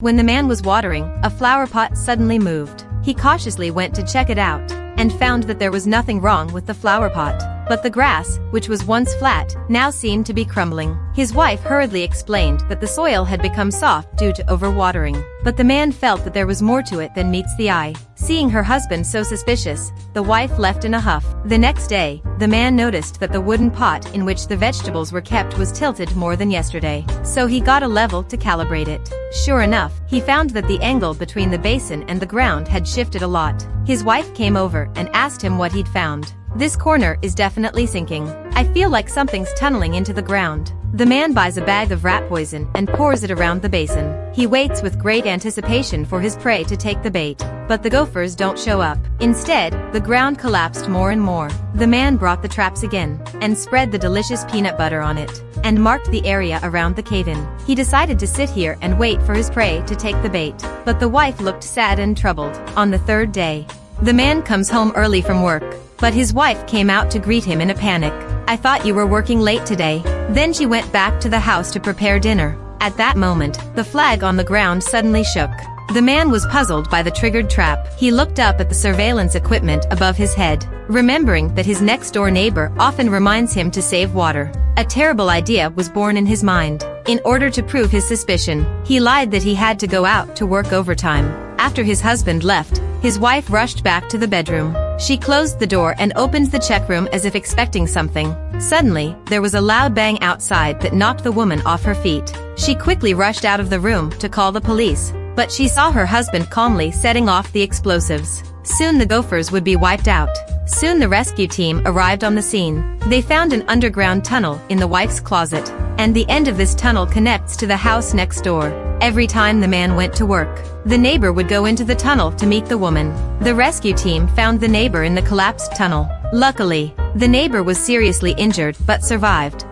When the man was watering, a flower pot suddenly moved. He cautiously went to check it out, and found that there was nothing wrong with the flower pot. But the grass, which was once flat, now seemed to be crumbling. His wife hurriedly explained that the soil had become soft due to overwatering. But the man felt that there was more to it than meets the eye. Seeing her husband so suspicious, the wife left in a huff. The next day, the man noticed that the wooden pot in which the vegetables were kept was tilted more than yesterday. So he got a level to calibrate it. Sure enough, he found that the angle between the basin and the ground had shifted a lot. His wife came over and asked him what he'd found. "This corner is definitely sinking. I feel like something's tunneling into the ground." The man buys a bag of rat poison and pours it around the basin. He waits with great anticipation for his prey to take the bait, but the gophers don't show up. Instead, the ground collapsed more and more. The man brought the traps again, and spread the delicious peanut butter on it, and marked the area around the cave-in. He decided to sit here and wait for his prey to take the bait, but the wife looked sad and troubled. On the third day, the man comes home early from work, but his wife came out to greet him in a panic. "I thought you were working late today." Then she went back to the house to prepare dinner. At that moment, the flag on the ground suddenly shook. The man was puzzled by the triggered trap. He looked up at the surveillance equipment above his head, remembering that his next-door neighbor often reminds him to save water. A terrible idea was born in his mind. In order to prove his suspicion, he lied that he had to go out to work overtime. After his husband left, his wife rushed back to the bedroom. She closed the door and opened the check room as if expecting something. Suddenly, there was a loud bang outside that knocked the woman off her feet. She quickly rushed out of the room to call the police, but she saw her husband calmly setting off the explosives. Soon the gophers would be wiped out. Soon the rescue team arrived on the scene. They found an underground tunnel in the wife's closet, and the end of this tunnel connects to the house next door. Every time the man went to work, the neighbor would go into the tunnel to meet the woman. The rescue team found the neighbor in the collapsed tunnel. Luckily, the neighbor was seriously injured but survived.